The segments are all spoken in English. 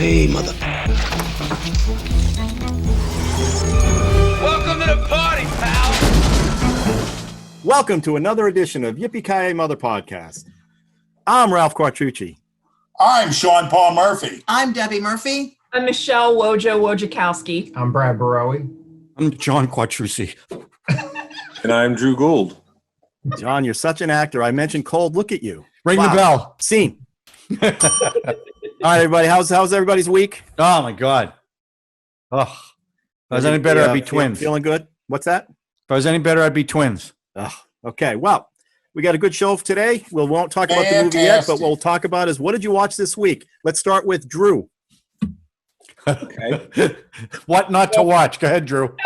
Yippee-Ki-Yay, mother... Welcome to the party, pal! Welcome to another edition of Yippee-Ki-Yay Mother Podcast. I'm Ralph Quattrucci. I'm Sean Paul Murphy. I'm Debbie Murphy. I'm Michelle Wojciechowski. I'm Brad Barowie. I'm John Quattrucci. And I'm Drew Gould. John, you're such an actor. I mentioned cold. Look at you. Ring the bell. Scene. All right, everybody. How's everybody's week? Oh, my God. Oh, if I was any better, I'd be twins. Feeling good? What's that? If I was any better, I'd be twins. Oh, okay. Well, we got a good show today. We won't talk about the movie yet, but what we'll talk about is what did you watch this week? Let's start with Drew. Okay. What not to watch? Go ahead, Drew.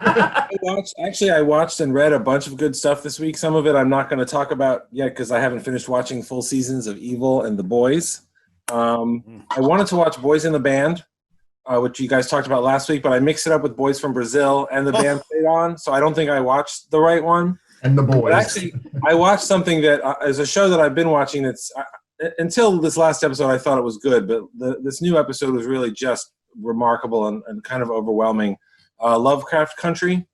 I watched and read a bunch of good stuff this week. Some of it I'm not going to talk about yet because I haven't finished watching full seasons of Evil and The Boys. I wanted to watch Boys in the Band, which you guys talked about last week, but I mixed it up with Boys from Brazil and the band played on, so I don't think I watched the right one. And The Boys. But actually, I watched something that is a show that I've been watching that's until this last episode, I thought it was good, but this new episode was really just remarkable and kind of overwhelming. Lovecraft Country.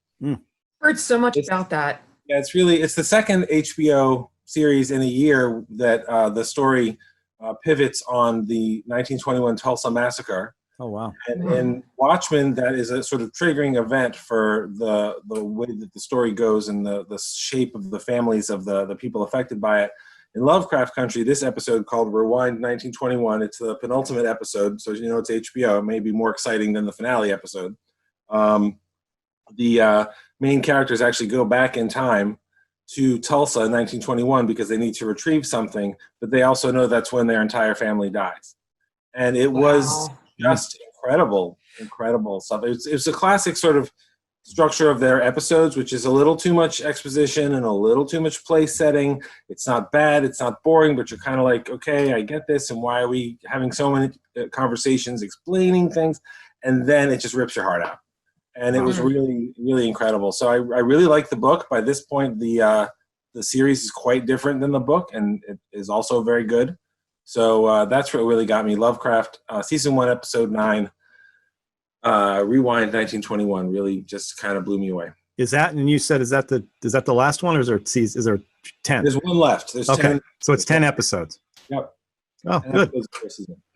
Heard so much about that. Yeah, it's the second HBO series in a year that the story pivots on the 1921 Tulsa massacre. Oh, wow. And in Watchmen, that is a sort of triggering event for the way that the story goes and the shape of the families of the people affected by it. In Lovecraft Country, this episode called Rewind 1921, it's the penultimate episode, so you know it's HBO. It may be more exciting than the finale episode. The main characters actually go back in time to Tulsa in 1921 because they need to retrieve something, but they also know that's when their entire family dies. And it was just incredible stuff. It's a classic sort of structure of their episodes, which is a little too much exposition and a little too much place setting. It's not bad, it's not boring, but you're kind of like, okay, I get this, and why are we having so many conversations explaining things? And then it just rips your heart out. And it was really, really incredible. So I really like the book. By this point, the series is quite different than the book, and it is also very good. So that's what really got me. Lovecraft, season 1, episode 9. Rewind 1921 really just kind of blew me away. Is that, and you said, is that the last one, or is there 10? There's one left. There's okay. 10. So it's 10 episodes. Yep. Oh, good.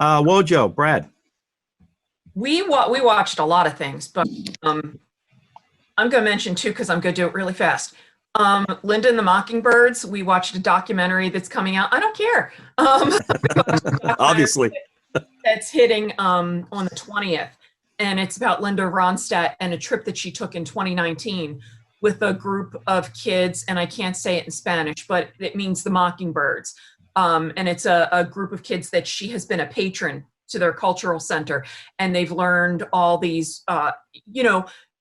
Wojo, Brad. We watched a lot of things, but I'm going to mention two because I'm going to do it really fast. Linda and the Mockingbirds, we watched a documentary that's coming out. I don't care. Obviously. That's hitting on the 20th. And it's about Linda Ronstadt and a trip that she took in 2019 with a group of kids, and I can't say it in Spanish, but it means the Mockingbirds. And it's a group of kids that she has been a patron to their cultural center, and they've learned all these,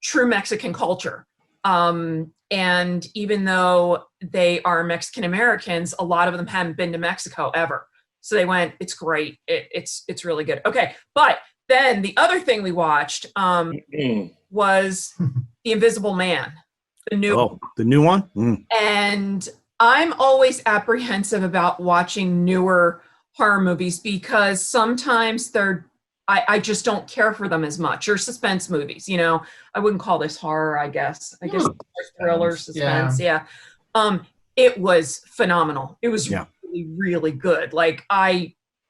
true Mexican culture. And even though they are Mexican Americans, a lot of them haven't been to Mexico ever. So they went, it's great. It's really good. Okay, but then the other thing we watched was The Invisible Man, the new one. And I'm always apprehensive about watching newer horror movies because sometimes I just don't care for them as much, or suspense movies. I wouldn't call this horror, I guess thriller, suspense. Yeah. It was phenomenal. It was really, really good. Like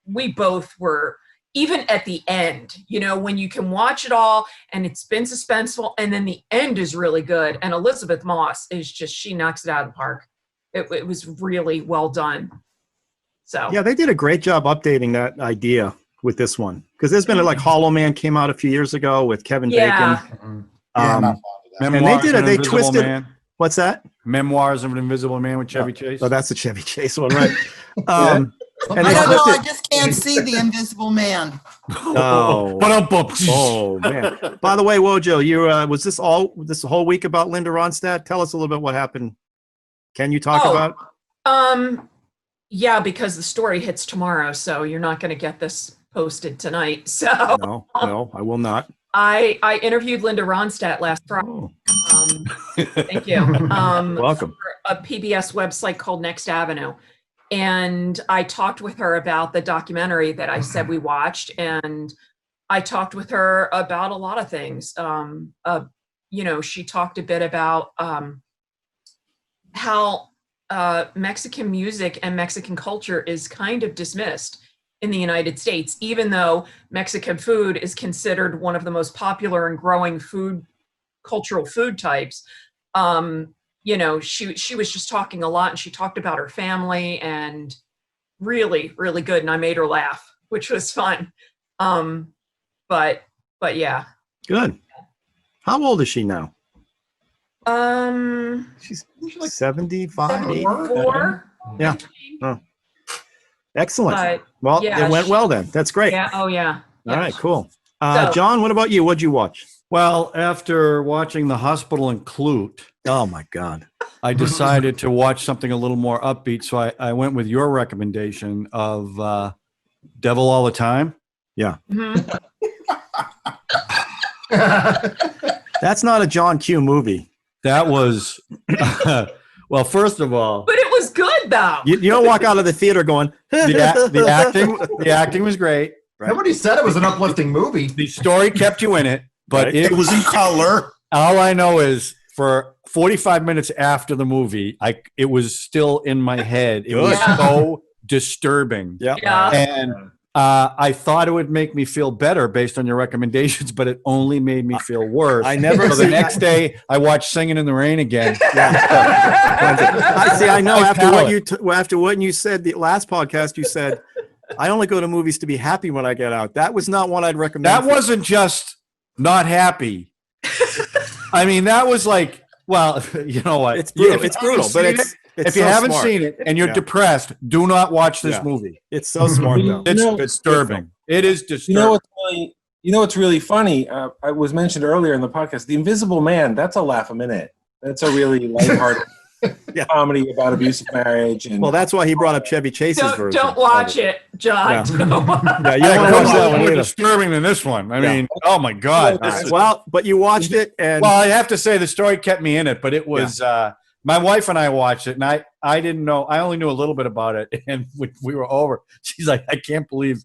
we both were. Even at the end, when you can watch it all and it's been suspenseful and then the end is really good. And Elizabeth Moss she knocks it out of the park. It was really well done. So yeah, they did a great job updating that idea with this one. Because there's been Hollow Man came out a few years ago with Kevin Bacon. And they twisted. Man. What's that? Memoirs of an Invisible Man with Chevy Chase. Oh, that's the Chevy Chase one, right? And I don't know. I just can't see the Invisible Man. Oh man! By the way, Wojo, you was this whole week about Linda Ronstadt? Tell us a little bit what happened. Can you talk about? Yeah, because the story hits tomorrow, so you're not going to get this posted tonight. So no, I will not. I interviewed Linda Ronstadt last Friday. Thank you. Welcome. For a PBS website called Next Avenue. And I talked with her about the documentary that I said we watched, and I talked with her about a lot of things. She talked a bit about how Mexican music and Mexican culture is kind of dismissed in the United States, even though Mexican food is considered one of the most popular and growing cultural food types. She was just talking a lot, and she talked about her family, and really, really good. And I made her laugh, which was fun. But yeah. Good. How old is she now? She's like 75, 74. Yeah. Oh. Excellent. But, well, yeah, it went well then. That's great. Yeah. Oh yeah. All right, cool. So- John, what about you? What'd you watch? Well, after watching The Hospital in Clute, Oh my God. I decided to watch something a little more upbeat. So I went with your recommendation of Devil All the Time. Yeah. Mhm. That's not a John Q movie. That was, well, first of all, But it was good though. You don't walk out of the theater going, the acting was great. Nobody said it was an uplifting movie. The story kept you in it, but Right. It was in color. all I know is for 45 minutes after the movie, it was still in my head. It was Good. so disturbing. Yeah. Yeah. And I thought it would make me feel better based on your recommendations, but it only made me feel worse. I never So the see- next day, I watched Singing in the Rain again. I know My after what you said the last podcast, you said, I only go to movies to be happy when I get out. That was not one I'd recommend. That wasn't just not happy. I mean, that was like, well, you know what? It's brutal. If you It's brutal, haven't but seen it's if you so haven't smart. seen it and you're Yeah. depressed, do not watch this Yeah. movie. It's so smart though. It's know- disturbing. It is disturbing. You know what's really funny? I was mentioned earlier in the podcast. The Invisible Man. That's a laugh a minute. That's a really lighthearted Yeah. comedy about abusive marriage. And Well, that's why he brought up Chevy Chase's version. Don't watch it, John. Yeah. Don't watch Yeah, you Yeah, don't want to watch that one more either. disturbing than this one. I Yeah. mean, oh my God. All right. Well, but you watched it, and Well, I have to say the story kept me in it, but it was my wife and I watched it, and I didn't know. I only knew a little bit about it, and we were over. She's like, I can't believe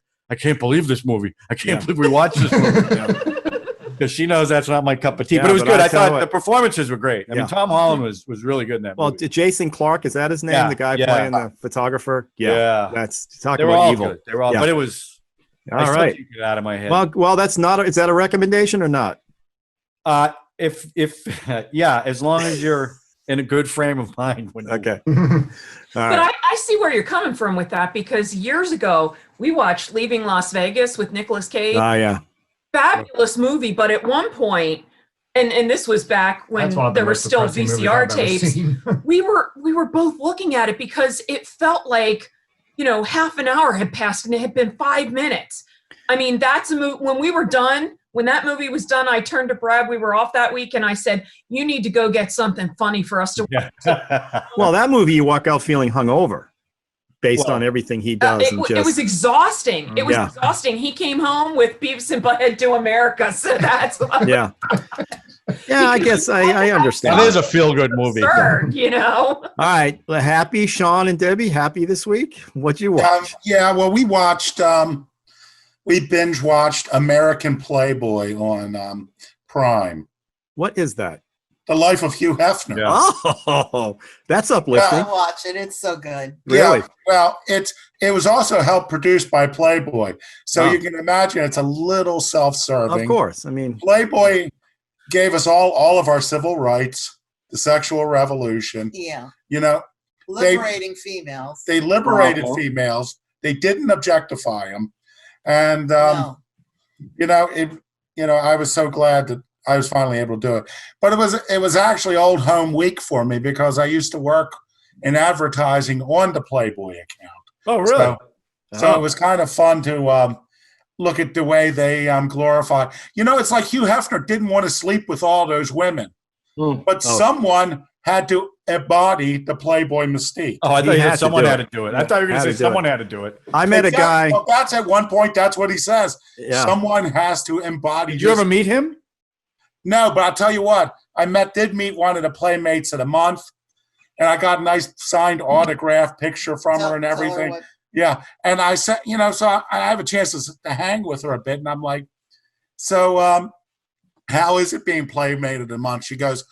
this movie. I can't believe we watched this movie. Because she knows that's not my cup of tea. Yeah, but it was but good. I I tell thought you the what- performances were great. I Yeah. mean, Tom Holland was really good in that well, movie. Jason Clark, is that his name? Yeah, The guy yeah. playing the photographer? Yeah. That's They talking were about all evil. good. They were all, Yeah. but it was. I All still right. can't get it out of my head. Well, that's not. Is that a recommendation or not? If yeah, as long as you're in a good frame of mind. When Okay. All But right. I see where you're coming from with that, because years ago we watched Leaving Las Vegas with Nicolas Cage. Yeah. Fabulous movie, but at one point, and this was back when That's one of the there were most still depressing movies VCR I've ever tapes. seen. we were both looking at it because it felt like, half an hour had passed and it had been 5 minutes. I mean, that's a movie. When we were done, when that movie was done, I turned to Brad. We were off that week, and I said, "You need to go get something funny for us to watch." Yeah. Well, that movie you walk out feeling hungover, based on everything he does, and It was just exhausting. It was Yeah. exhausting. He came home with Beavis and Butthead to America, so that's what yeah. Yeah, I guess I understand. That is a feel-good movie. absurd, All right, well, happy Sean and Debbie. Happy this week. What'd you watch? Yeah, well, we watched, we binge watched American Playboy on Prime. What is that? The Life of Hugh Hefner. Yeah. Oh, that's uplifting. I watch it. It's so good. Really? Yeah, well, it was also helped produced by Playboy, so Oh. you can imagine it's a little self-serving. Of course. I mean, Playboy gave us all of our civil rights, the sexual revolution. Yeah. They Liberating females. liberated Bravo. females. They didn't objectify them, and No. I was so glad that I was finally able to do it. But it was actually old home week for me because I used to work in advertising on the Playboy account. Oh, So it was kind of fun to look at the way they glorify. It's like Hugh Hefner didn't want to sleep with all those women, but someone had to embody the Playboy mystique. Oh, I He thought you had said to someone do had it. to do it. I thought you were going Had to to say do someone it. had to do it. I met a guy. Well, that's at one point. That's what he says. Yeah. Someone has to embody. Did you this. ever meet him? No, but I'll tell you what. Did meet one of the Playmates of the month, and I got a nice signed autograph picture from her and Tell her everything. what- Yeah. And I said, so I have a chance to hang with her a bit. And I'm like, so how is it being Playmate of the Month? She goes,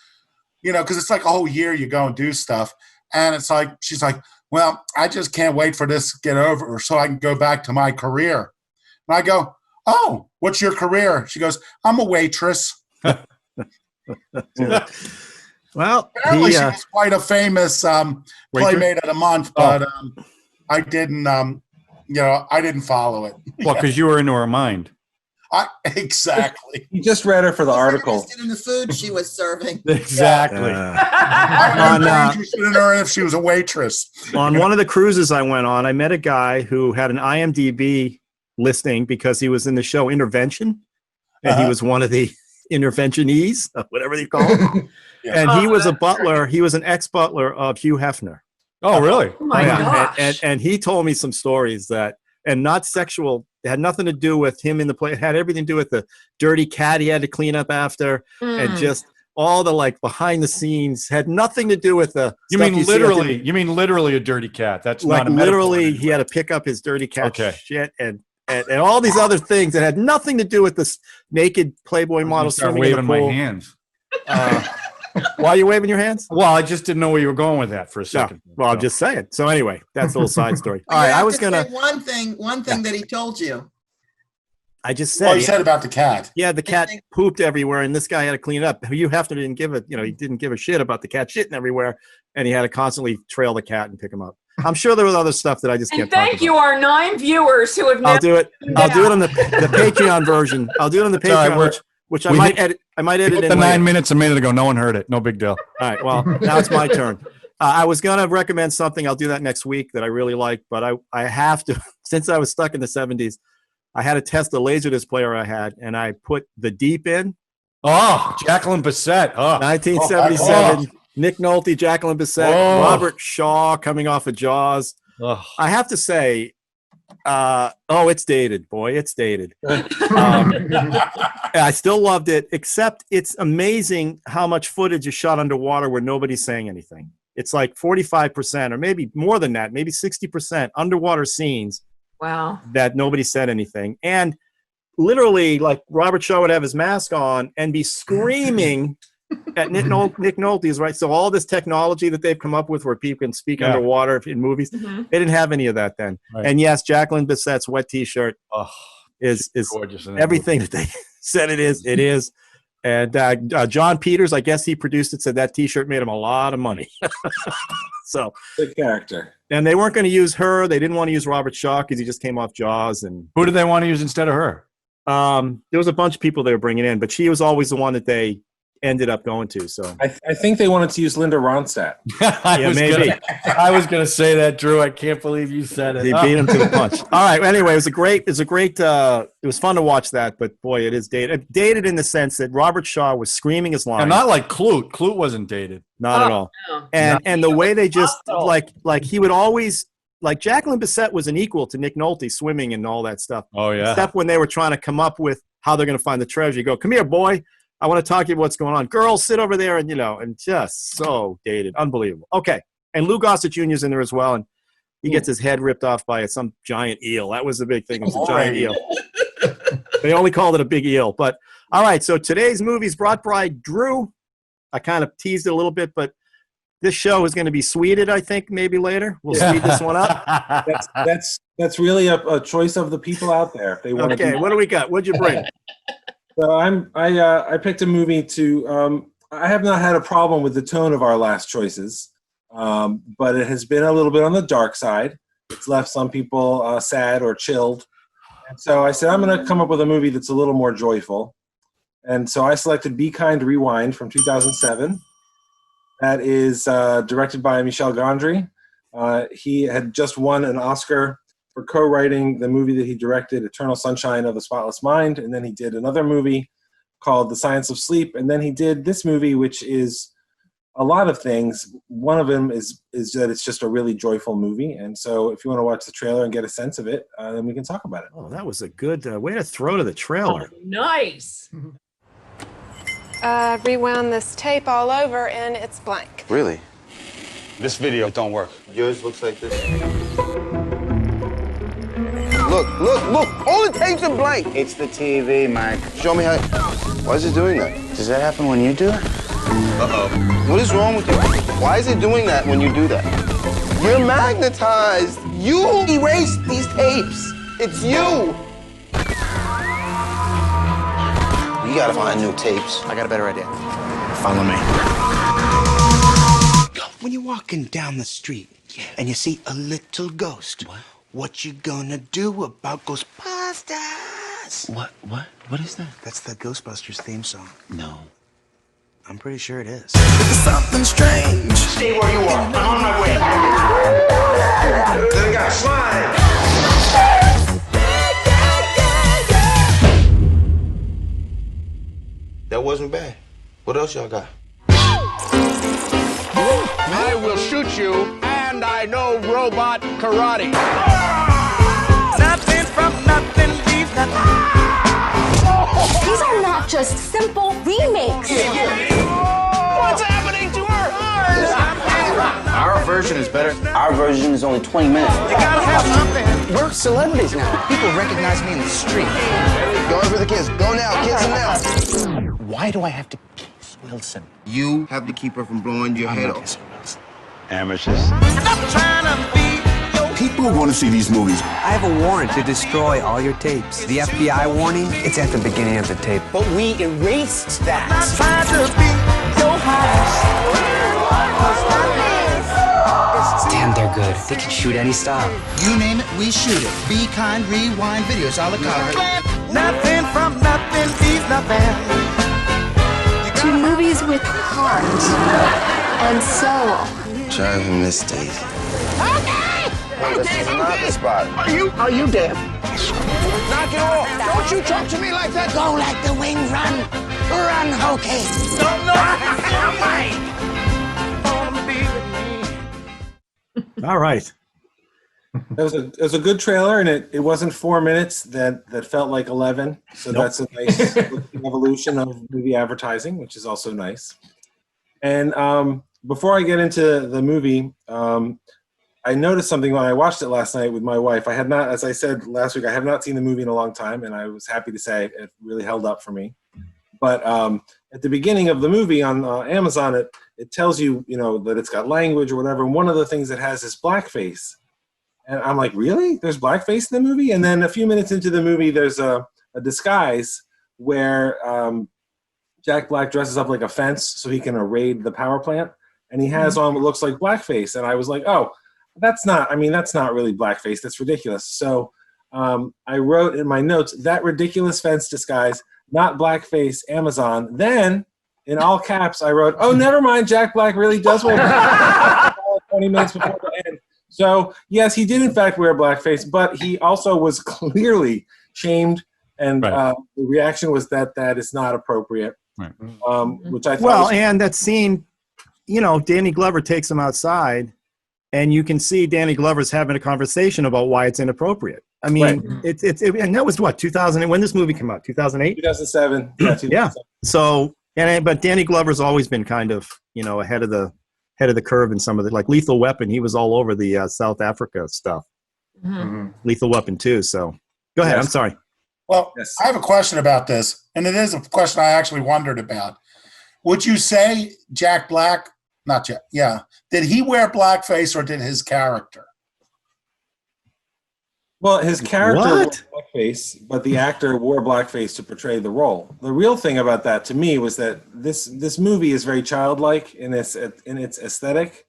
because it's like a whole year you go and do stuff. And it's like, she's like, well, I just can't wait for this to get over so I can go back to my career. And I go, oh, what's your career? She goes, I'm a waitress. Well, Apparently she was quite a famous Playmate of the Month, but I didn't, I didn't follow it. Well, because you were into her mind. Exactly. You just read her for the article. Interested in the food she was serving. Exactly. I was interested in her if she was a waitress. On one of the cruises I went on, I met a guy who had an IMDb listing because he was in the show Intervention, and he was one of the interventionees, whatever they call him. Yeah. And he was a butler. He was an ex-butler of Hugh Hefner. Oh, really? Oh my gosh. And he told me some stories that, and not sexual, it had nothing to do with him in the play. It had everything to do with the dirty cat he had to clean up after, and just all the like behind the scenes had nothing to do with the. You mean literally? You mean literally a dirty cat? That's like not a literally. metaphor. He had to pick up his dirty cat shit and all these other things that had nothing to do with this naked Playboy model Start swimming in the waving pool. my hands. Why are you waving your hands? Well, I just didn't know where you were going with that for a second. Well, I'm just saying. So anyway, that's a little side story. All You right, have I was to gonna. say one thing that he told you. I just Well, said. you said about the cat. Yeah, the cat pooped everywhere, and this guy had to clean it up. Hugh Hefner didn't give it. He didn't give a shit about the cat shitting everywhere, and he had to constantly trail the cat and pick him up. I'm sure there was other stuff that I just can't. And thank you, our 9 viewers who have. I'll do it. I'll do it on the Patreon version. I'll do it on the Patreon, which I might edit. I might edit hit in the 9 later. minutes a minute ago. No one heard it. No big deal. All right. Well, now it's my turn. I was gonna recommend something. I'll do that next week that I really like, but I have to since I was stuck in the 70s. I had to test the Laserdisc player I had, and I put The Deep in. Oh, Jacqueline Bisset. Oh. 1977. Nick Nolte, Jacqueline Bisset, Robert Shaw coming off of Jaws. Oh. I have to say, it's dated, boy. It's dated. I still loved it, except it's amazing how much footage is shot underwater where nobody's saying anything. It's like 45%, or maybe more than that, maybe 60% underwater scenes. Wow. That nobody said anything. And literally, like Robert Shaw would have his mask on and be screaming at Nick Nolte's, right? So all this technology that they've come up with where people can speak underwater in movies, they didn't have any of that then. Right. And yes, Jacqueline Bisset's wet T-shirt is gorgeous. Everything that they said it is. It is. And John Peters, I guess he produced it, said that T-shirt made him a lot of money. So good character. And they weren't going to use her. They didn't want to use Robert Shaw because he just came off Jaws. And who did they want to use instead of her? There was a bunch of people they were bringing in, but she was always the one that they ended up going to. So I think they wanted to use Linda Ronstadt. Maybe. I was going to say that, Drew. I can't believe you said it. They beat him to the punch. All right. Anyway, it was fun to watch that, but boy, it is dated. Dated in the sense that Robert Shaw was screaming his lines. And not like Clute. Clute wasn't dated. Not at all. No. And the way they just like he would always like Jacqueline Bisset was an equal to Nick Nolte swimming and all that stuff. Oh yeah. Except when they were trying to come up with how they're going to find the treasure. You go, come here, boy. I want to talk to you about what's going on. Girls, sit over there, and just so dated. Unbelievable. Okay. And Lou Gossett Jr. is in there as well, and he gets his head ripped off by some giant eel. That was the big thing. It was a giant eel. They only called it a big eel. But, all right, so today's movie is brought by Drew. I kind of teased it a little bit, but this show is going to be sweeted, I think, maybe later. We'll speed this one up. That's really a choice of the people out there. If they want okay, what do we got? What'd you bring? So I picked a movie to I have not had a problem with the tone of our last choices, but it has been a little bit on the dark side. It's left some people sad or chilled. And so I said I'm going to come up with a movie that's a little more joyful. And so I selected Be Kind, Rewind from 2007. That is directed by Michel Gondry. He had just won an Oscar for co-writing the movie that he directed, Eternal Sunshine of the Spotless Mind, and then he did another movie called The Science of Sleep, and then he did this movie, which is a lot of things. One of them is that it's just a really joyful movie, and so if you want to watch the trailer and get a sense of it, then we can talk about it. Oh, that was a good way to throw to the trailer. Oh, nice. Rewound this tape all over, and it's blank. Really? This video don't work. Yours looks like this. Look. All the tapes are blank. It's the TV, Mike. Show me how. Why is it doing that? Does that happen when you do it? Uh-oh. What is wrong with you? Why is it doing that when you do that? You're magnetized. You erased these tapes. It's you. You gotta find new tapes. I got a better idea. Follow me. When you're walking down the street and you see a little ghost, what you gonna do about Ghostbusters? What is that? That's the Ghostbusters theme song. No. I'm pretty sure it is. It's something strange. Stay where you are. I'm on my way. Then I got slime. That wasn't bad. What else y'all got? I will shoot you, and I know robot karate. Nothing from nothing leaves nothing. These are not just simple remakes. What's happening to our hearts? Our version is better. Our version is only 20 minutes. You gotta have something. We're celebrities now. People recognize me in the street. Going for the kiss. Go now. Kiss him now. Why do I have to kiss Wilson? You have to keep her from blowing your head off. Amateurs. I'm trying to be your People want to see these movies. I have a warrant to destroy all your tapes. The FBI warning, it's at the beginning of the tape. But we erased that. I'm trying to be your house. Damn, they're good. They can shoot any style. You name it, we shoot it. Be kind, rewind, videos, a la carte. Nothing from nothing leaves nothing. To movies with heart and soul. Driving Miss Daisy. Okay! This is not the spot. Are you deaf? Knock it off! Don't you talk to me like that! Go like the wind, run. Run, Hokey. All right. It was a good trailer, and it wasn't 4 minutes that felt like 11. So that's a nice evolution of movie advertising, which is also nice. And before I get into the movie, I noticed something when I watched it last night with my wife. I had not, as I said last week, I have not seen the movie in a long time, and I was happy to say it really held up for me. But at the beginning of the movie on Amazon, it tells you, that it's got language or whatever. And one of the things it has is blackface. And I'm like, really? There's blackface in the movie? And then a few minutes into the movie, there's a disguise where Jack Black dresses up like a fence so he can raid the power plant. And he has on what looks like blackface. And I was like, oh, that's not really blackface. That's ridiculous. So I wrote in my notes, that ridiculous fence disguise, not blackface, Amazon. Then, in all caps, I wrote, oh, never mind, Jack Black really does wear blackface 20 minutes before the end. So, yes, he did, in fact, wear blackface, but he also was clearly shamed, and the reaction was that is not appropriate, which I thought Well, and that scene, Danny Glover takes him outside, and you can see Danny Glover's having a conversation about why it's inappropriate. I mean, and that was what, 2000, when this movie came out, 2008? 2007. Yeah, 2007. Yeah. So, but Danny Glover's always been kind of, ahead of the curve in some of the, like Lethal Weapon. He was all over the South Africa stuff. Mm-hmm. Lethal Weapon too. So go ahead. I'm sorry. Well, I have a question about this, and it is a question I actually wondered about. Would you say Jack Black, not Jack, did he wear blackface or did his character? Well, his character wore blackface, but the actor wore blackface to portray the role. The real thing about that to me was that this movie is very childlike in its aesthetic,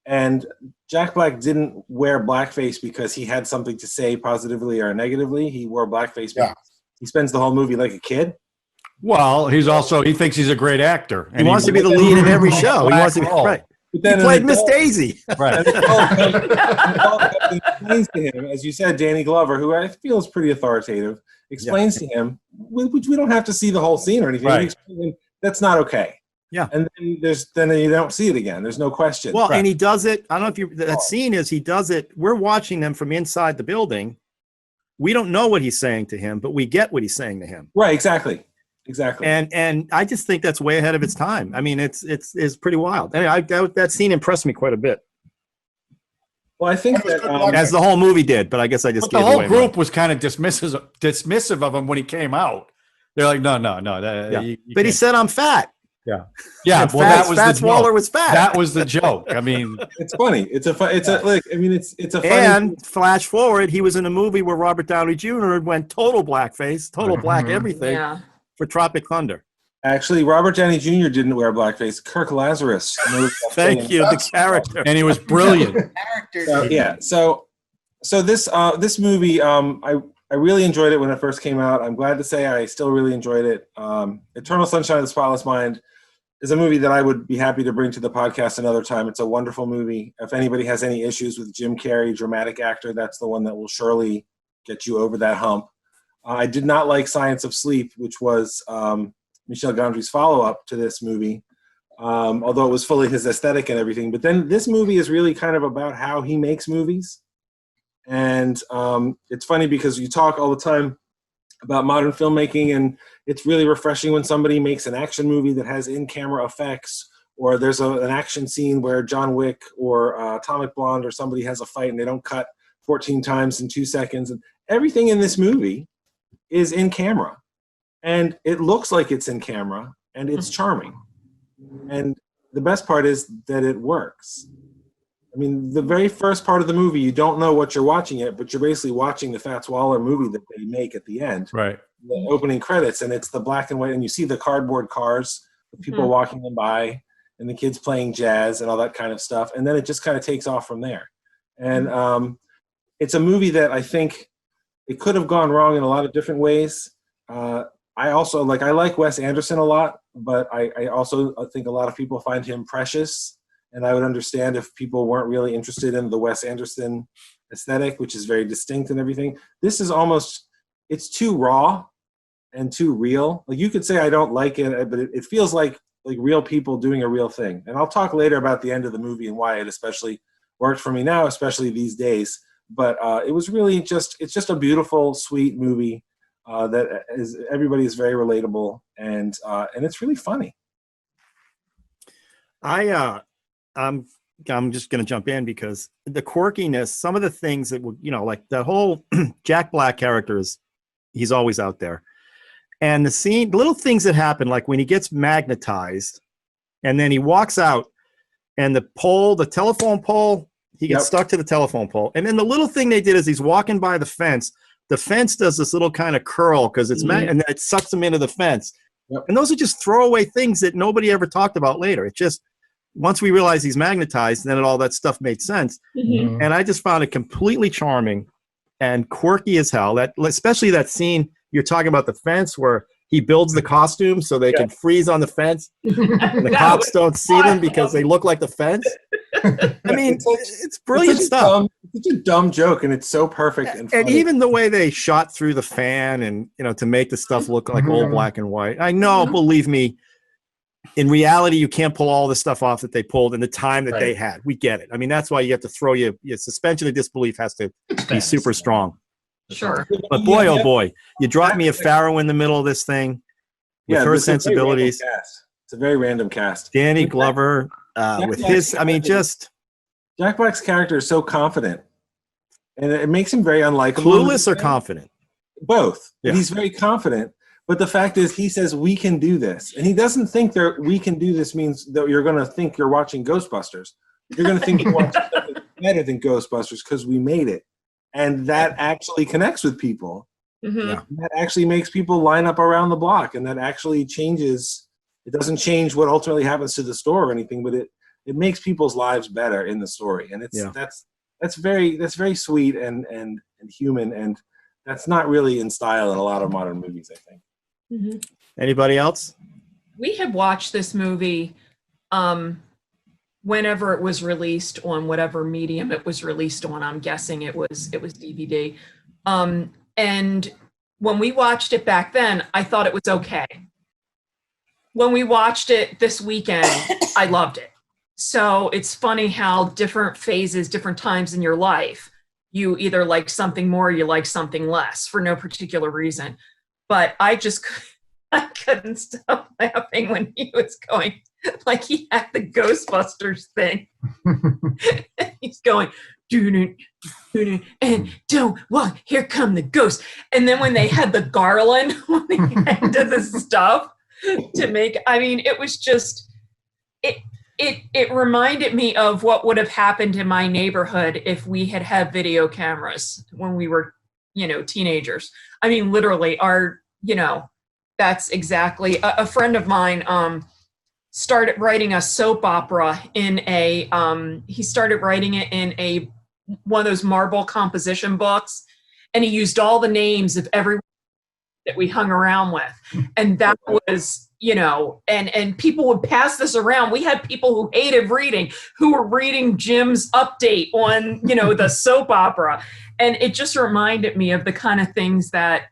and Jack Black didn't wear blackface because he had something to say positively or negatively. He wore blackface because he spends the whole movie like a kid. Well, he thinks he's a great actor. And he wants to be the lead in every show. He wants to be right. He played Miss Daisy. Right. Explains to him, as you said, Danny Glover, who I feel is pretty authoritative, explains to him, which we don't have to see the whole scene or anything. Right. He explains to him, that's not okay. Yeah. And then you don't see it again. There's no question. Well, and he does it. I don't know if that scene is, he does it. We're watching them from inside the building. We don't know what he's saying to him, but we get what he's saying to him. Right. Exactly. And I just think that's way ahead of its time. I mean, it's pretty wild. Anyway, that scene impressed me quite a bit. Well, I think that as the whole movie did, but I guess I just the gave whole away group was kind of dismissive of him when he came out. They're like, no. Yeah. But he said, "I'm fat." Yeah. And Well, that was Fats the Waller joke. was fat. That was the joke. I mean, it's funny. It's a funny. And flash forward, he was in a movie where Robert Downey Jr. went total blackface, total black everything for Tropic Thunder. Actually, Robert Downey Jr. didn't wear blackface. Kirk Lazarus. Thank you, the character, and he was brilliant. So this movie, I really enjoyed it when it first came out. I'm glad to say I still really enjoyed it. Eternal Sunshine of the Spotless Mind is a movie that I would be happy to bring to the podcast another time. It's a wonderful movie. If anybody has any issues with Jim Carrey, dramatic actor, that's the one that will surely get you over that hump. I did not like Science of Sleep, which was Michel Gondry's follow-up to this movie, although it was fully his aesthetic and everything. But then this movie is really kind of about how he makes movies. And it's funny because you talk all the time about modern filmmaking, and it's really refreshing when somebody makes an action movie that has in-camera effects, or there's an action scene where John Wick or Atomic Blonde or somebody has a fight and they don't cut 14 times in 2 seconds. And everything in this movie is in camera, and it looks like it's in camera, and it's charming. And the best part is that it works. I mean, the very first part of the movie, you don't know what you're watching yet, but you're basically watching the Fats Waller movie that they make at the end. Right. The opening credits, and it's the black and white, and you see the cardboard cars with people walking them by, and the kids playing jazz and all that kind of stuff. And then it just kind of takes off from there. And it's a movie that I think it could have gone wrong in a lot of different ways. I also I like Wes Anderson a lot, but I also think a lot of people find him precious. And I would understand if people weren't really interested in the Wes Anderson aesthetic, which is very distinct and everything. This is it's too raw and too real. Like, you could say I don't like it, but it feels like real people doing a real thing. And I'll talk later about the end of the movie and why it especially worked for me now, especially these days. But it was really it's just a beautiful, sweet movie that everybody is very relatable, and it's really funny. I'm just going to jump in because the quirkiness, some of the things that would, like the whole Jack Black characters, he's always out there. And the little things that happen, like when he gets magnetized and then he walks out and the telephone pole, he gets stuck to the telephone pole. And then the little thing they did is he's walking by the fence does this little kind of curl because it's and then it sucks him into the fence. Yep. And those are just throwaway things that nobody ever talked about later. It just, once we realized he's magnetized, then all that stuff made sense. Mm-hmm. And I just found it completely charming and quirky as hell. Especially that scene you're talking about, the fence where he builds the costume so they can freeze on the fence. And the cops don't see them because they look like the fence. I mean, it's brilliant stuff. It's a dumb joke, and it's so perfect. And even the way they shot through the fan and, to make the stuff look like old black and white. I know, believe me, in reality, you can't pull all the stuff off that they pulled in the time that they had. We get it. I mean, that's why you have to throw your suspension of disbelief has to be super strong. Sure. But boy, oh boy, you drop me a Pharaoh in the middle of this thing with her sensibilities. It's a very random cast. Danny Glover with his, Jack Black's character is so confident, and it makes him very unlikable. Clueless or confident? Both. Yeah. He's very confident. But the fact is, he says, we can do this. And he doesn't think that we can do this means that you're going to think you're watching Ghostbusters. You're going to think you're watching something better than Ghostbusters because we made it. And that actually connects with people. Mm-hmm. Yeah. That actually makes people line up around the block. And that actually changes. It doesn't change what ultimately happens to the store or anything, but it makes people's lives better in the story. And that's very sweet and human. And that's not really in style in a lot of modern movies, I think. Mm-hmm. Anybody else? We had watched this movie whenever it was released on whatever medium it was released on. I'm guessing it was DVD. And when we watched it back then, I thought it was okay. When we watched it this weekend, I loved it. So it's funny how different phases, different times in your life, you either like something more, or you like something less for no particular reason. But I couldn't stop laughing when he was going, like he had the Ghostbusters thing. He's going, and don't walk, here come the ghosts. And then when they had the garland on the end of the stuff to make, I mean, it was just, it reminded me of what would have happened in my neighborhood if we had video cameras when we were, teenagers. I mean, literally that's exactly, a friend of mine started writing a soap opera he started writing it in one of those marble composition books, and he used all the names of everyone that we hung around with. And that was, and people would pass this around. We had people who hated reading, who were reading Jim's update on, the soap opera. And it just reminded me of the kind of things that,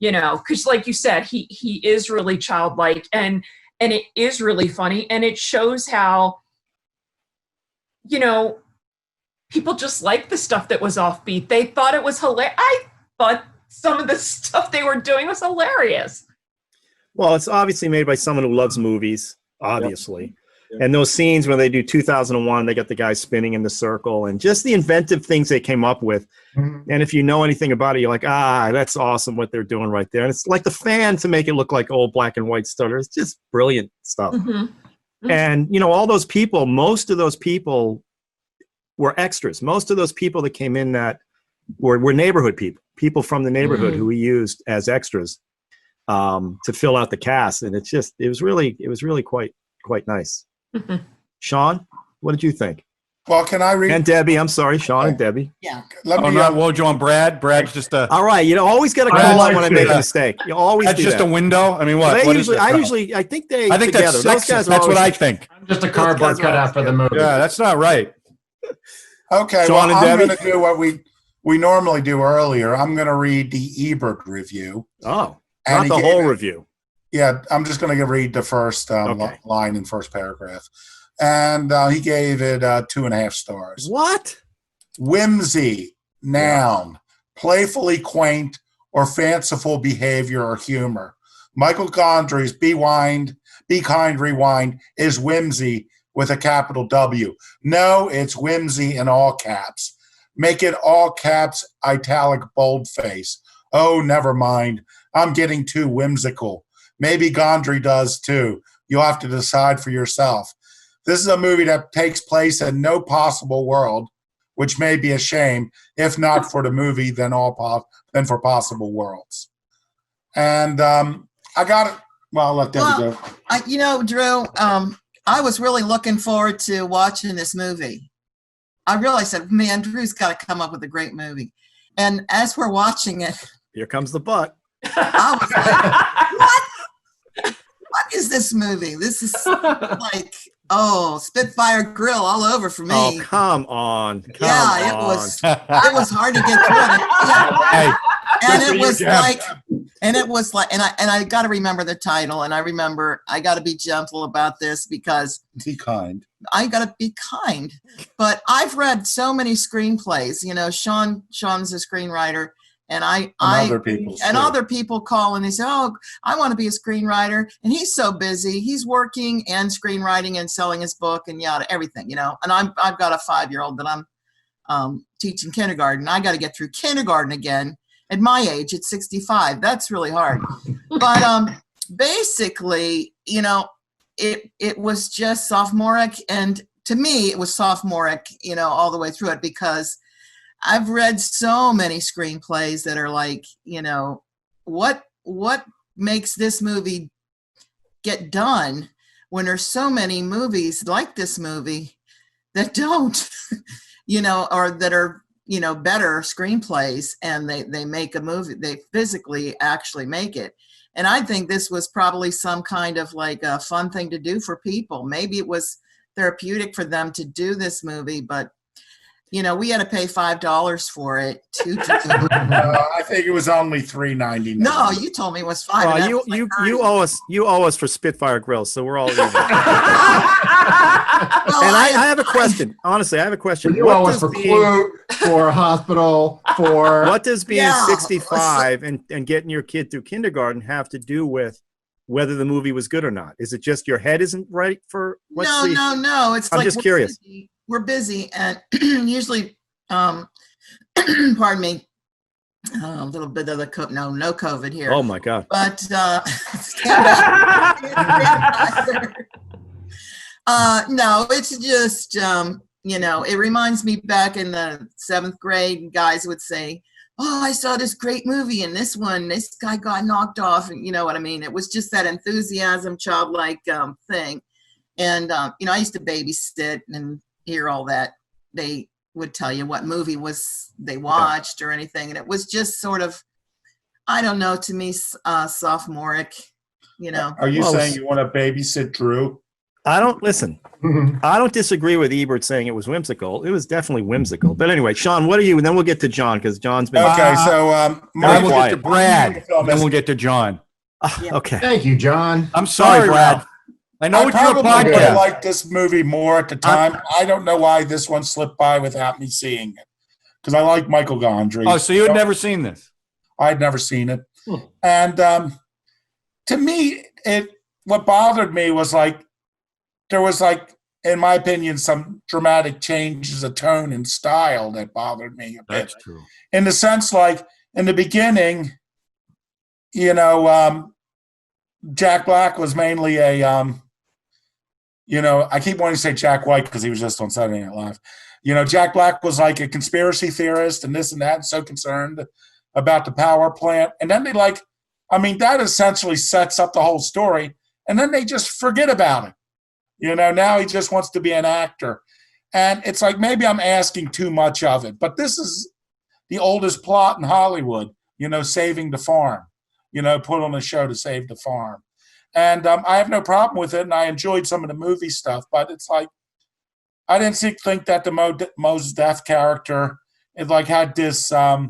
because like you said, he is really childlike, and it is really funny. And it shows how, people just liked the stuff that was offbeat. They thought it was hilarious. I thought some of the stuff they were doing was hilarious. Well, it's obviously made by someone who loves movies, obviously. Yep. And those scenes when they do 2001, they got the guy spinning in the circle, and just the inventive things they came up with. Mm-hmm. And if you know anything about it, you're like, that's awesome what they're doing right there. And it's like the fan to make it look like old black and white stutter. It's just brilliant stuff. Mm-hmm. Mm-hmm. And, all those people, most of those people were extras. Most of those people that came in that were neighborhood people from the neighborhood who we used as extras to fill out the cast. And it was really quite nice. Mm-hmm. Sean, what did you think? Well, can I read? And Debbie, I'm sorry, Sean and Debbie. Yeah. What you want, Brad? Brad's just a. All right, always got to call out when I make a mistake. You always. That's do just that. a window. I mean, what? I what think I think together. That's sexist. That's what I think. I'm just a cardboard cutout for the movie. Yeah, that's not right. Okay, Sean and I'm Debbie? going to do what we normally do earlier. I'm going to read the Ebert review. Oh, not the whole review. Yeah, I'm just going to read the first line in first paragraph. And he gave it 2.5 stars. What? Whimsy, noun, playfully quaint or fanciful behavior or humor. Michael Gondry's Be Kind, Rewind is whimsy with a capital W. No, it's whimsy in all caps. Make it all caps, italic, boldface. Oh, never mind. I'm getting too whimsical. Maybe Gondry does too. You'll have to decide for yourself. This is a movie that takes place in no possible world, which may be a shame, if not for the movie, then for possible worlds. And I got it. Well, I'll let Debbie go. Drew, I was really looking forward to watching this movie. I really said, man, Drew's got to come up with a great movie. And as we're watching it, here comes the butt. I was like, what? What is this movie? This is like, Spitfire Grill all over for me. Oh, come on. It was hard to get through it. Yeah. And it was like, and I got to remember the title, and I got to be gentle about this because be kind. I got to be kind. But I've read so many screenplays. Sean's a screenwriter. And other people call and they say, "Oh, I want to be a screenwriter." And he's so busy; he's working and screenwriting and selling his book and everything, And I've got a 5-year-old that I'm teaching kindergarten. I got to get through kindergarten again at my age. At 65, that's really hard. But basically, it was just sophomoric, and to me, it was sophomoric, all the way through it because I've read so many screenplays that are like, what makes this movie get done when there's so many movies like this movie that don't, or that are, better screenplays, and they make a movie, they physically actually make it. And I think this was probably some kind of like a fun thing to do for people. Maybe it was therapeutic for them to do this movie, but we had to pay $5 for it. I think it was only $3.99. No, you told me it was $5. You owe us for Spitfire Grill, so we're all even. And I have a question. Honestly, I have a question. You owe us for Clue, for a hospital, for what does being 65 and getting your kid through kindergarten have to do with whether the movie was good or not? Is it just your head isn't right for? No. It's I'm just curious. We're busy, and usually Pardon me. A little bit of the no COVID here. Oh my God. But no, it's just it reminds me back in the 7th grade, guys would say, "Oh, I saw this great movie, and this guy got knocked off," and you know what I mean. It was just that enthusiasm, childlike thing. And I used to babysit and hear all that. They would tell you what movie they watched or anything, and it was just sort of, I don't know, to me, sophomoric. Are you saying you want to babysit Drew? I don't listen. I don't disagree with Ebert saying it was whimsical. It was definitely whimsical. But anyway, Sean, what are you? And then we'll get to John because John's been okay. So then we'll get to Brad. Then we'll get to John. Okay. Thank you, John. I'm sorry, Brad. I know it's your podcast. podcast. I liked this movie more at the time. I don't know why this one slipped by without me seeing it, because I like Michael Gondry. Oh, so you had never seen this? I'd never seen it. And to me, what bothered me was there was in my opinion, some dramatic changes of tone and style that bothered me a bit. That's true. In the sense, in the beginning, Jack Black was mainly a I keep wanting to say Jack White because he was just on Saturday Night Live. Jack Black was like a conspiracy theorist and this and that, and so concerned about the power plant. And then that essentially sets up the whole story. And then they just forget about it. Now he just wants to be an actor. And it's maybe I'm asking too much of it. But this is the oldest plot in Hollywood, saving the farm, put on a show to save the farm. And I have no problem with it, and I enjoyed some of the movie stuff. But it's I didn't think that the Mos Def character had this. I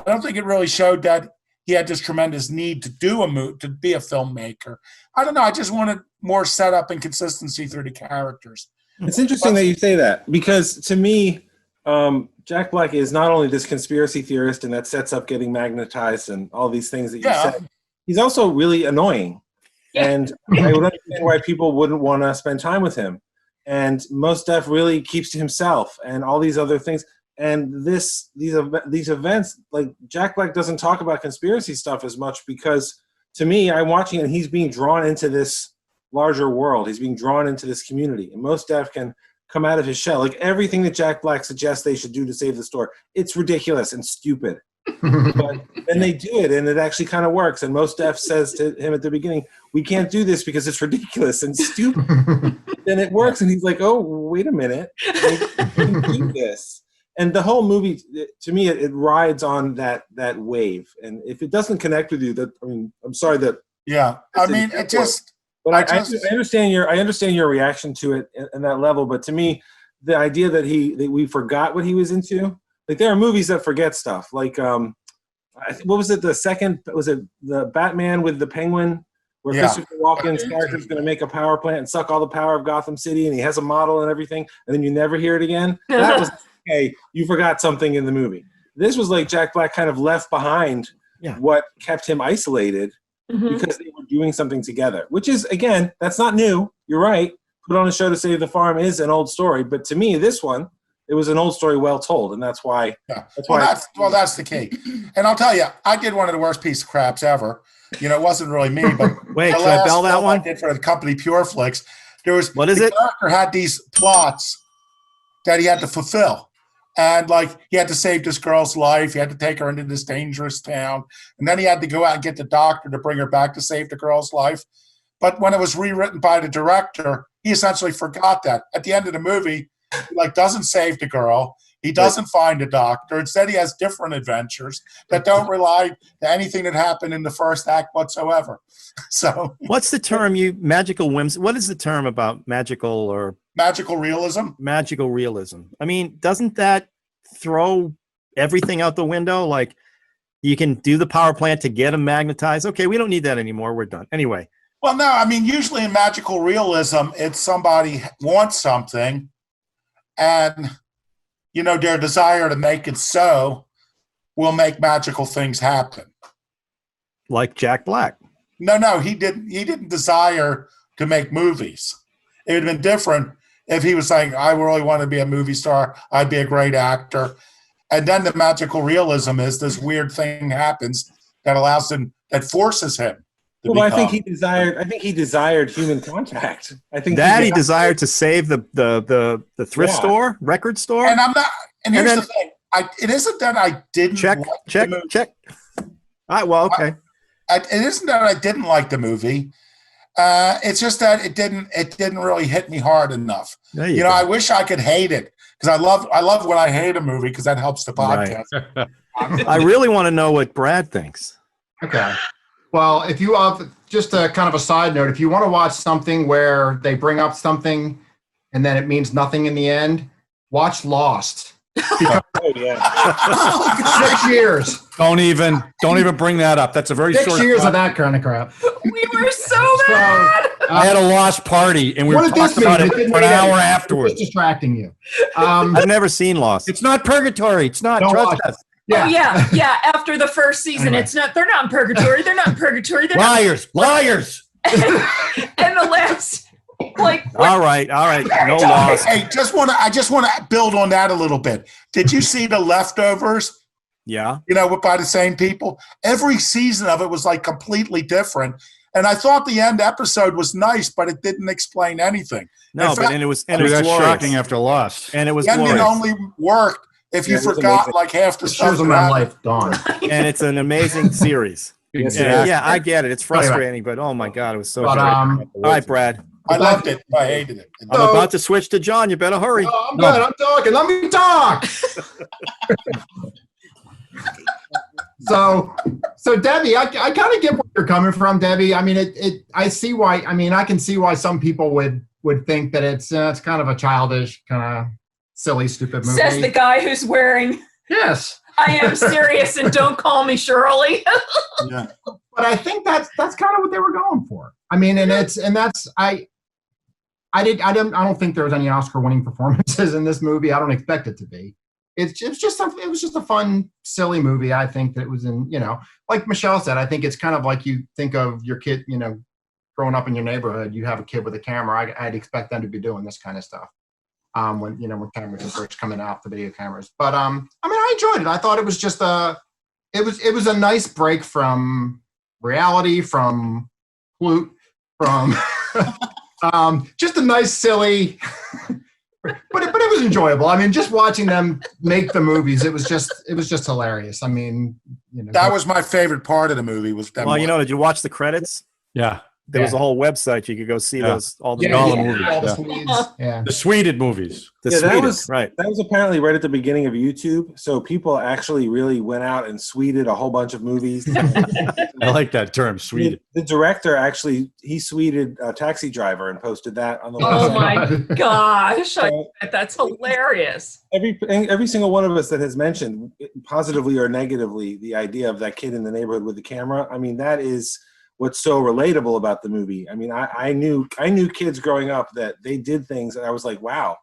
don't think it really showed that he had this tremendous need to do to be a filmmaker. I don't know. I just wanted more setup and consistency through the characters. It's interesting that you say that, because to me, Jack Black is not only this conspiracy theorist and that sets up getting magnetized and all these things that you said. He's also really annoying. And I would understand why people wouldn't want to spend time with him. And Mos Def really keeps to himself and all these other things. And these events, Jack Black doesn't talk about conspiracy stuff as much, because to me, I'm watching and he's being drawn into this larger world. He's being drawn into this community. And Mos Def can come out of his shell. Everything that Jack Black suggests they should do to save the store, it's ridiculous and stupid. But then they do it, and it actually kind of works. And Mos Def says to him at the beginning, "We can't do this because it's ridiculous and stupid." Then it works, and he's like, "Oh, wait a minute, we can do this." And the whole movie, to me, it rides on that wave. And if it doesn't connect with you, I'm sorry that. Yeah, it just. But I understand your reaction to it in that level. But to me, the idea that we forgot what he was into. There are movies that forget stuff. What was it? Was it the Batman with the Penguin, where Christopher Walken's character is going to make a power plant and suck all the power of Gotham City, and he has a model and everything, and then you never hear it again? That was okay. You forgot something in the movie. This was Jack Black kind of left behind what kept him isolated because they were doing something together, which is, again, that's not new. You're right. Put on a show to save the farm is an old story, but to me, this one, it was an old story well told, and that's why. Yeah. That's the key. And I'll tell you, I did one of the worst piece of craps ever. It wasn't really me, but wait, can I bell that one? I did for the company Pure Flicks. What is it? The character had these plots that he had to fulfill, and he had to save this girl's life. He had to take her into this dangerous town, and then he had to go out and get the doctor to bring her back to save the girl's life. But when it was rewritten by the director, he essentially forgot that. At the end of the movie, he doesn't save the girl. He doesn't find a doctor. Instead, he has different adventures that don't rely to anything that happened in the first act whatsoever. So, what's the term? Magical whims? What is the term about magical or magical realism? Magical realism. Doesn't that throw everything out the window? You can do the power plant to get them magnetized. Okay, we don't need that anymore. We're done. Anyway. Well, no. Usually in magical realism, it's somebody wants something, and their desire to make it so will make magical things happen. Like Jack Black. No, he didn't desire to make movies. It would have been different if he was saying, "I really want to be a movie star. I'd be a great actor." And then the magical realism is this weird thing happens that allows him, that forces him. Well, I think he desired human contact. I think that he desired to save the thrift store, record store. And I'm not. And here's the thing: it isn't that I didn't check. All right. Well, okay. It isn't that I didn't like the movie. It's just that it didn't really hit me hard enough. You know, I wish I could hate it because I love when I hate a movie because that helps the podcast. Right. I really want to know what Brad thinks. Okay. Well, if you just a kind of a side note, if you want to watch something where they bring up something and then it means nothing in the end, watch Lost. Oh yeah. 6 years. Don't even bring that up. That's a very 6 short years of that kind of crap. We were so mad. I had a lost party and we were talking about it for an hour afterwards. It's distracting you. I've never seen Lost. It's not purgatory. It's not. Trust us. Yeah. Oh, yeah. After the first season, Anyway. it's not. They're not in purgatory. They're not in purgatory. They're Liars. And the last, like. All right. No Lost. Hey, I just want to build on that a little bit. Did you see The Leftovers? Yeah. You know, by the same people. Every season of it was like completely different. And I thought the end episode was nice, but it didn't explain anything. No, it was glorious. Shocking after Lost. And it was the ending glorious. only worked if you forgot like half the stuff. Years of my life gone. And it's an amazing series. Exactly. Yeah, I get it. It's frustrating, but oh my God, it was so good. All right, Brad. I loved it. I hated it. I'm about to switch to John. You better hurry. Oh, I'm good. I'm talking. Let me talk. So Debbie, I kind of get where you're coming from, Debbie. I mean, I see why. I mean, I can see why some people would think that it's kind of a childish, kind of silly, stupid movie. Says the guy who's wearing. Yes. I am serious, and don't call me Shirley. Yeah. But I think that's kind of what they were going for. I mean, I don't think there was any Oscar-winning performances in this movie. I don't expect it to be. It was just a fun, silly movie. I think that it was like Michelle said, I think it's kind of like you think of your kid, growing up in your neighborhood, you have a kid with a camera. I'd expect them to be doing this kind of stuff. When cameras are first coming out, the video cameras. But I mean, I enjoyed it. I thought it was just it was a nice break from reality, from flute, from just a nice, silly. But it was enjoyable. I mean, just watching them make the movies, it was just hilarious. I mean, that was my favorite part of the movie. Was them. Well, did you watch the credits? Yeah. There was a whole website you could go see all the movies. Yeah. The Sweded movies. That was apparently right at the beginning of YouTube. So people actually really went out and Sweded a whole bunch of movies. I like that term, Sweded. The director actually, he Sweded Taxi Driver and posted that on the Oh website. my gosh, that's hilarious. Every single one of us that has mentioned positively or negatively the idea of that kid in the neighborhood with the camera. I mean, that is what's so relatable about the movie. I mean, I knew kids growing up that they did things and I was like, wow,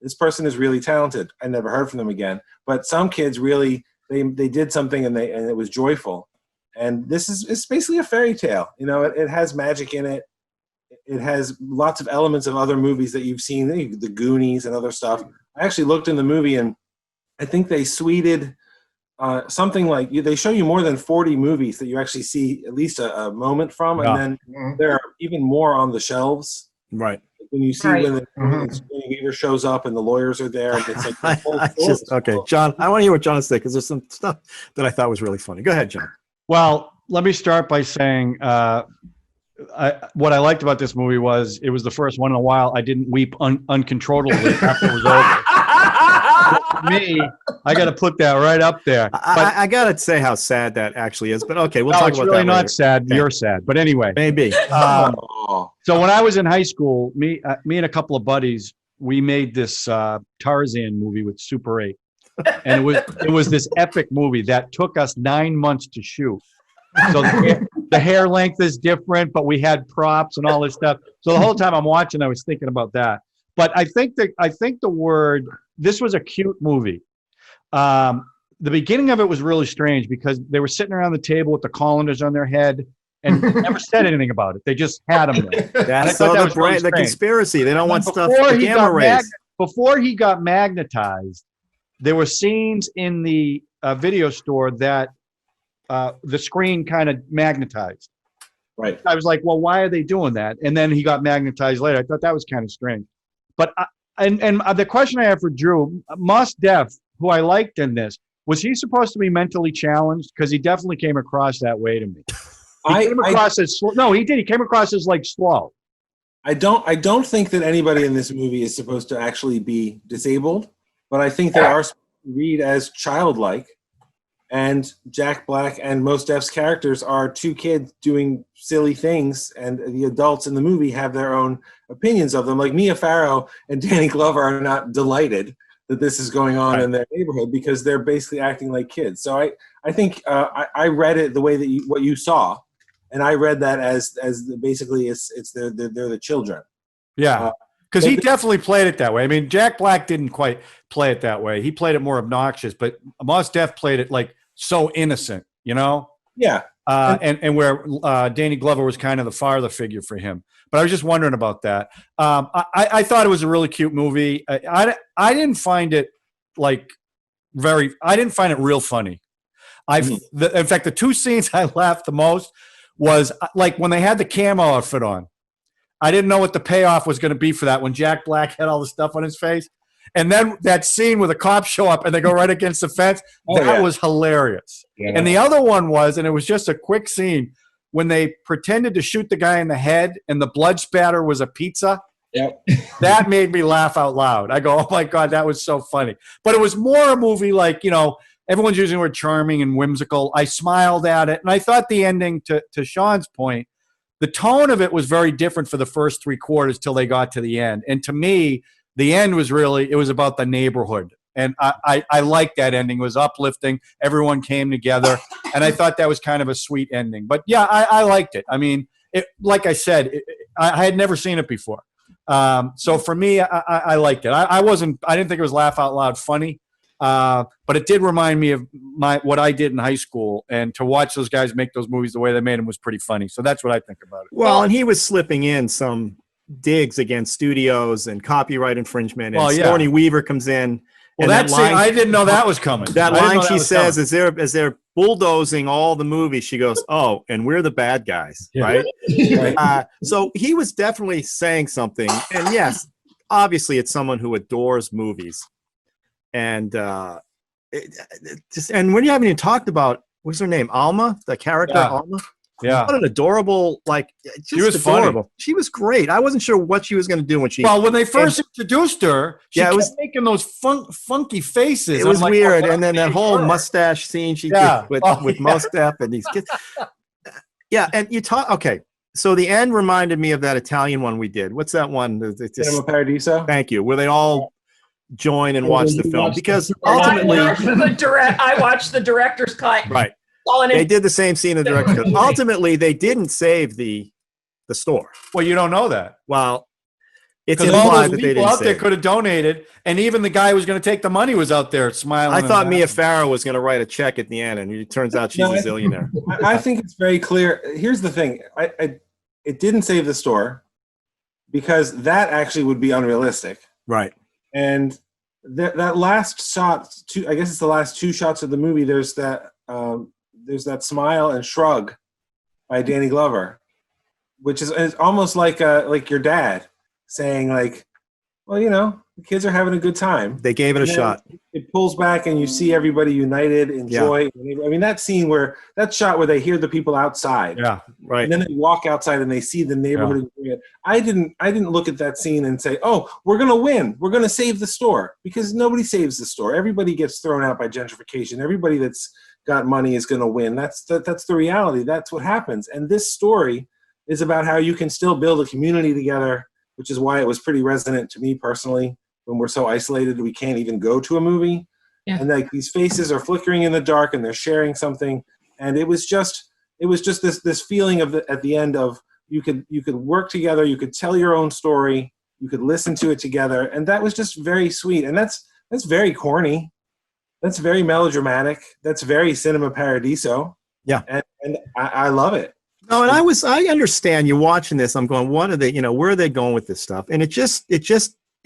this person is really talented. I never heard from them again. But some kids really, they did something and it was joyful. And it's basically a fairy tale. It has magic in it. It has lots of elements of other movies that you've seen, the Goonies and other stuff. I actually looked in the movie and I think they Sweded something like they show you more than 40 movies that you actually see at least a moment from, and then there are even more on the shelves. Right. When you see when the Weaver shows up and the lawyers are there, and it's like okay, John. I want to hear what John has to say because there's some stuff that I thought was really funny. Go ahead, John. Well, let me start by saying what I liked about this movie was it was the first one in a while I didn't weep uncontrollably after it was over. For me, I got to put that right up there. I got to say how sad that actually is, but okay, we'll talk about that. It's really not later. sad. Okay. You're sad, but anyway, maybe. So when I was in high school, me and a couple of buddies, we made this Tarzan movie with Super 8, and it was this epic movie that took us 9 months to shoot. So the hair length is different, but we had props and all this stuff. So the whole time I'm watching, I was thinking about that. But I think the word, this was a cute movie. The beginning of it was really strange because they were sitting around the table with the colanders on their head and never said anything about it. They just had them there. That's the conspiracy. They don't want stuff. The gamma rays. Before he got magnetized, there were scenes in the video store that the screen kind of magnetized. Right. I was like, well, why are they doing that? And then he got magnetized later. I thought that was kind of strange. But the question I have for Drew, Mos Def, who I liked in this, was he supposed to be mentally challenged? Because he definitely came across that way to me. He came across as slow. No, he did. He came across as like slow. I don't think that anybody in this movie is supposed to actually be disabled, but I think they are supposed to read as childlike. And Jack Black and Mos Def's characters are two kids doing silly things, and the adults in the movie have their own opinions of them. Like Mia Farrow and Danny Glover are not delighted that this is going on in their neighborhood because they're basically acting like kids. So I think I read it the way that what you saw, and I read that as basically they're the children. Yeah. Because he definitely played it that way. I mean, Jack Black didn't quite play it that way. He played it more obnoxious, but Mos Def played it like so innocent, you know? Yeah. And where Danny Glover was kind of the father figure for him. But I was just wondering about that. I thought it was a really cute movie. I didn't find it like I didn't find it real funny. In fact, the two scenes I laughed the most was like when they had the camo outfit on. I didn't know what the payoff was going to be for that when Jack Black had all the stuff on his face. And then that scene where the cops show up and they go right against the fence, that was hilarious. Yeah. And the other one was, and it was just a quick scene, when they pretended to shoot the guy in the head and the blood spatter was a pizza. Yep. That made me laugh out loud. I go, oh my God, that was so funny. But it was more a movie like, you know, everyone's using the word charming and whimsical. I smiled at it. And I thought the ending, to Sean's point, the tone of it was very different for the first three quarters till they got to the end. And to me, the end was really, it was about the neighborhood. And I liked that ending. It was uplifting. Everyone came together. And I thought that was kind of a sweet ending. But yeah, I liked it. I mean, like I said, I had never seen it before. So for me, I liked it. I didn't think it was laugh out loud funny. But it did remind me of what I did in high school, and to watch those guys make those movies the way they made them was pretty funny. So that's what I think about it. Well, and he was slipping in some digs against studios and copyright infringement. And Sigourney Weaver comes in. Well, that line, I didn't know that was coming. That line she says as they're bulldozing all the movies, she goes, "Oh, and we're the bad guys," right? Right. So he was definitely saying something. And yes, obviously, it's someone who adores movies. And and when you haven't even talked about, what's her name, Alma, the character Alma. Yeah, what an adorable, she was adorable. Funny. She was great. I wasn't sure what she was going to do when they first introduced her. She kept making those funky faces. It was weird, and then that whole mustache scene she did with Mos Def and these kids. Yeah, and you talk. Okay, so the end reminded me of that Italian one we did. What's that one? Cinema Paradiso. Thank you. Where they all join and watch the film, because ultimately I watched the director's cut. Right. They did the same scene in the director's cut. Ultimately, they didn't save the store. Well, you don't know that. Well, it's implied that they didn't out there could have donated, and even the guy who was going to take the money was out there smiling. I thought Mia Farrow was going to write a check at the end, and it turns out she's a zillionaire. I think it's very clear. Here's the thing. It didn't save the store because that actually would be unrealistic. Right. And that last shot, I guess it's the last two shots of the movie. There's that smile and shrug by Danny Glover, which is almost like your dad saying like, well, you know, the kids are having a good time. They gave it a shot. It pulls back and you see everybody united in joy. I mean, that shot where they hear the people outside. Yeah, right. And then they walk outside and they see the neighborhood. Yeah. I didn't look at that scene and say, oh, we're going to win. We're going to save the store, because nobody saves the store. Everybody gets thrown out by gentrification. Everybody that's got money is going to win. That's the reality. That's what happens. And this story is about how you can still build a community together, which is why it was pretty resonant to me personally. When we're so isolated, we can't even go to a movie. Yeah. And like these faces are flickering in the dark and they're sharing something. And it was just this feeling of at the end of you could work together, you could tell your own story, you could listen to it together. And that was just very sweet. And that's very corny. That's very melodramatic. That's very Cinema Paradiso. Yeah. And I love it. No, and I understand you watching this. I'm going, what are they, where are they going with this stuff? And it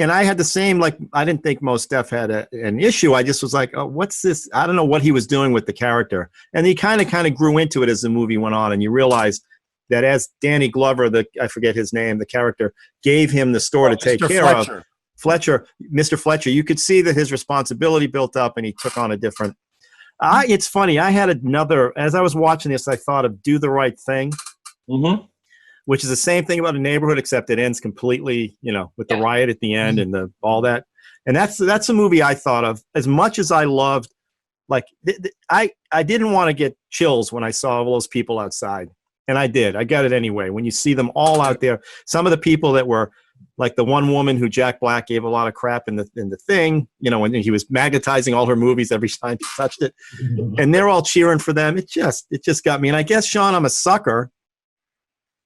and I had the same, like, I didn't think Mos Def had an issue. I just was like, oh, what's this? I don't know what he was doing with the character. And he kind of grew into it as the movie went on. And you realize that as Danny Glover, I forget his name, the character, gave him the store to take care of. Mr. Fletcher, you could see that his responsibility built up and he took on a different. It's funny. I had another, as I was watching this, I thought of Do the Right Thing. Mm-hmm. Which is the same thing about A Neighborhood, except it ends completely, with the riot at the end and all that. And that's a movie I thought of. As much as I loved, like, I didn't want to get chills when I saw all those people outside. And I did. I got it anyway. When you see them all out there, some of the people that were, like the one woman who Jack Black gave a lot of crap in the thing, when he was magnetizing all her movies every time he touched it. And they're all cheering for them. It just got me. And I guess, Sean, I'm a sucker.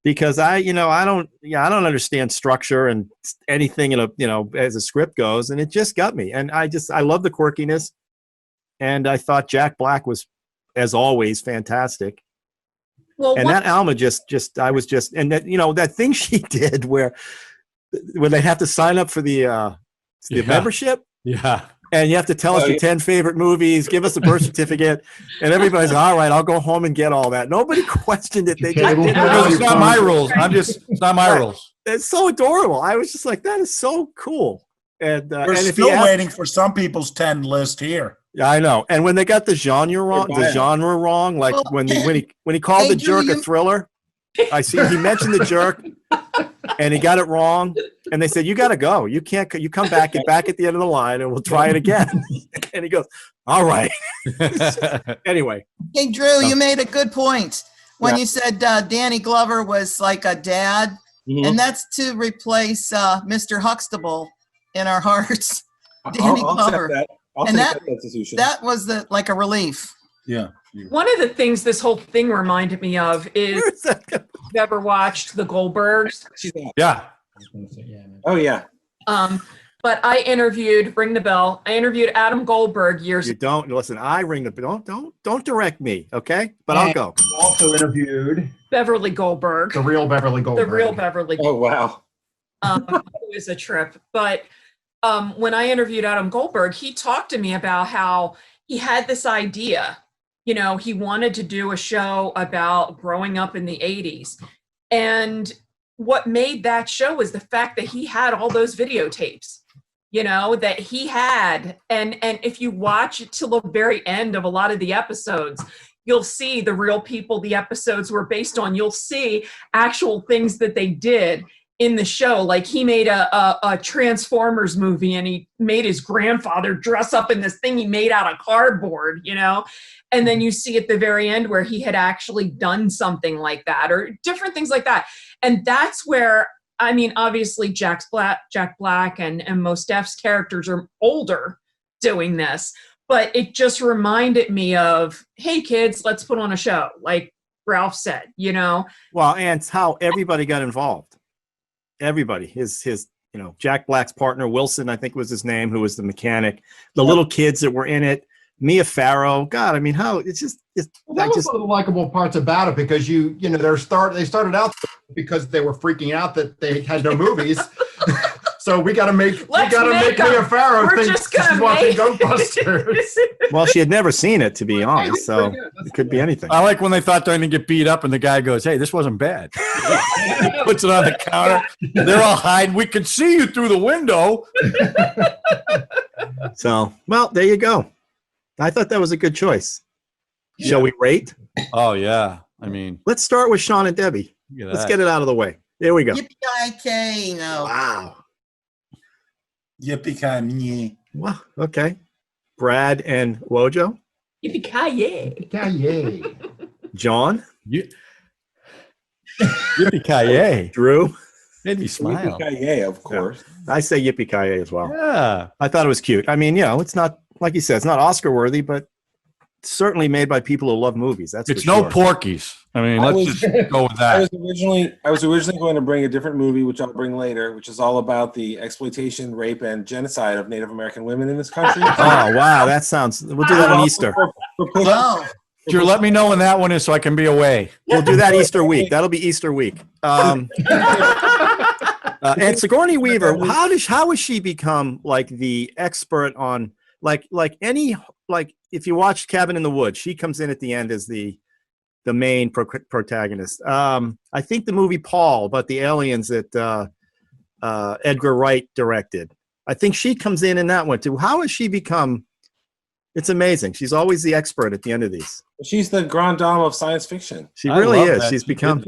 Because I don't understand structure and anything as a script goes, and it just got me. And I love the quirkiness, and I thought Jack Black was, as always, fantastic. Well, and that Alma and that that thing she did where they have to sign up for the membership. Yeah. And you have to tell us your 10 favorite movies, give us a birth certificate, and everybody's all right, I'll go home and get all that. Nobody questioned it. They just did. It's not my rules. It's not my rules. It's so adorable. I was just like, that is so cool. And we're still waiting for some people's 10 list here. Yeah, I know. And when they got the genre wrong, like when he called the jerk a thriller, I see he mentioned the jerk and he got it wrong. And they said, you got to go. You can't, you come back, get back at the end of the line and we'll try it again. And he goes, all right. Anyway. Hey, Drew, you made a good point when you said Danny Glover was like a dad. Mm-hmm. And that's to replace Mr. Huxtable in our hearts. Danny Glover. That was like a relief. Yeah. One of the things this whole thing reminded me of is, you've ever watched The Goldbergs? Yeah. Oh, yeah. But I interviewed, ring the bell, I interviewed Adam Goldberg years ago. You don't, listen, I ring the bell. Don't direct me, okay? But I'll go. Also interviewed Beverly Goldberg. The real Beverly Goldberg. The real Beverly Goldberg. Oh, wow. It was a trip. But when I interviewed Adam Goldberg, he talked to me about how he had this idea. He wanted to do a show about growing up in the 80s. And what made that show was the fact that he had all those videotapes, that he had. And if you watch it till the very end of a lot of the episodes, you'll see the real people the episodes were based on. You'll see actual things that they did in the show. Like he made a Transformers movie and he made his grandfather dress up in this thing he made out of cardboard, and then you see at the very end where he had actually done something like that or different things like that. And that's where, obviously Jack Black and Mos Def's characters are older doing this, but it just reminded me of, hey kids, let's put on a show. Like Ralph said, Well, and how everybody got involved. Everybody, his Jack Black's partner, Wilson, I think was his name, who was the mechanic, the little kids that were in it, Mia Farrow. God, how it's just. That was one of the likable parts about it because they started out because they were freaking out that they had no movies. So we got to make Mia Farrow think she's watching Ghostbusters. Well, she had never seen it, to be honest, so it could be anything. I like when they thought they're going to get beat up and the guy goes, hey, this wasn't bad. Puts it on the counter. They're all hiding. We could see you through the window. So, well, there you go. I thought that was a good choice. Yeah. Shall we rate? Oh, yeah. Let's start with Sean and Debbie. Let's get it out of the way. There we go. Yippee-Ki-Yay, Wow. Yippee-Ki-Yay. Wow. Okay. Brad and Wojo. Yippee-Ki-Yay. Yippee-Ki-Yay. John. Yippee-Ki-Yay. Drew. Made me smile. Yippee-Ki-Yay, of course. Yeah. I say Yippee-Ki-Yay as well. Yeah. I thought it was cute. It's not, like you said, it's not Oscar worthy, but certainly made by people who love movies. It's no Porky's. Let's just go with that. I was originally going to bring a different movie, which I'll bring later, which is all about the exploitation, rape, and genocide of Native American women in this country. Oh, wow. That sounds, we'll do that on Easter. Drew, let me know when that one is so I can be away. We'll do that Easter week. That'll be Easter week. And Sigourney Weaver, how has she become like the expert on like if you watch Cabin in the Woods, she comes in at the end as the main protagonist. I think the movie Paul about the aliens that Edgar Wright directed. I think she comes in that one too. How has she become? It's amazing. She's always the expert at the end of these. She's the grande dame of science fiction. She really is. She's become.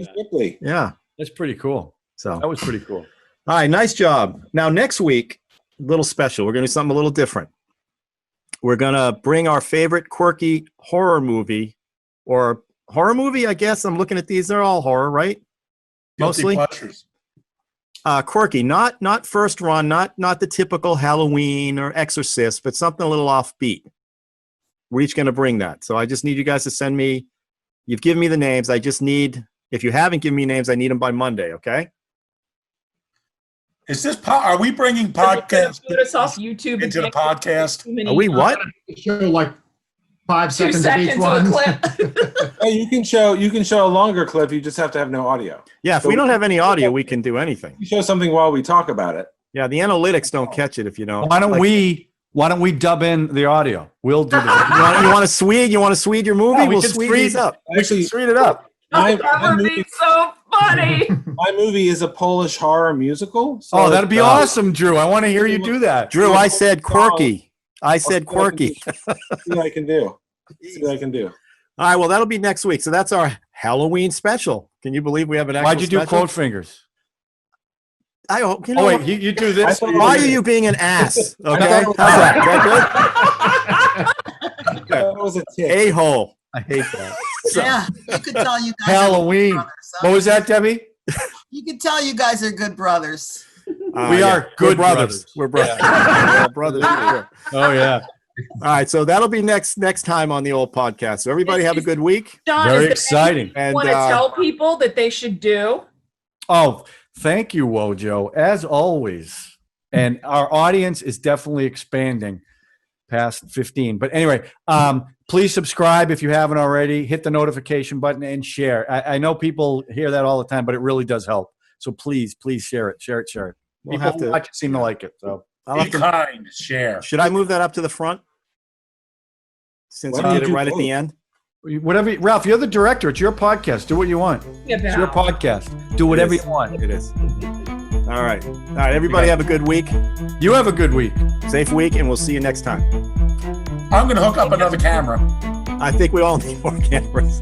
Yeah, that's pretty cool. So that was pretty cool. All right, nice job. Now next week, a little special. We're gonna do something a little different. We're gonna bring our favorite quirky horror movie, I guess. I'm looking at these; they're all horror, right? Mostly. Quirky, not first run, not the typical Halloween or Exorcist, but something a little offbeat. We're each going to bring that. So I just need you guys to send me. You've given me the names. I just need. If you haven't given me names, I need them by Monday. Okay. Is this? Are we bringing podcast? Put us off YouTube into the podcast? Are we what? Show like 5 seconds of each of one. a clip. Hey, you can show a longer clip. You just have to have no audio. Yeah, if we don't have any audio, we can do anything. You show something while we talk about it. Yeah, the analytics don't catch it if you don't. Why don't we dub in the audio? We'll do that. You want to Swede? You want to Swede your movie? Yeah, we'll Swede these up. Actually, Swede it up. That would be so funny. My movie is a Polish horror musical. So that'd be awesome, Drew. I want to hear you do that. Drew, I said quirky. See what I can do. All right, well, that'll be next week. So that's our Halloween special. Can you believe we have an actual Why'd you do special? quote fingers? Wait, you do this? Why are you being an ass? Okay, how's that? That was a tick. A-hole. I hate that. Yeah, you could tell you guys Halloween. are good brothers, huh? What was that, Debbie? You could tell you guys are good brothers. We are good brothers. We're brothers. We're brothers. Oh yeah. All right, so that'll be next time on the old podcast. So everybody have a good week. John, Very is there exciting. anything you want to tell people that they should do? Oh, thank you, Wojo, as always. And our audience is definitely expanding past 15. But anyway, please subscribe if you haven't already. Hit the notification button and share. I know people hear that all the time, but it really does help. So please share it. Share it. We'll People have to- watch it seem to like it. So Be kind, share. Should I move that up to the front? Since Why you don't did you it right do at the both? end? whatever, Ralph, you're the director. It's your podcast. Do what you want. Yeah, It's your podcast. Do whatever you want. It is. All right. Everybody have a good week. You have a good week. Safe week, and we'll see you next time. I'm going to hook up another camera. I think we all need more cameras.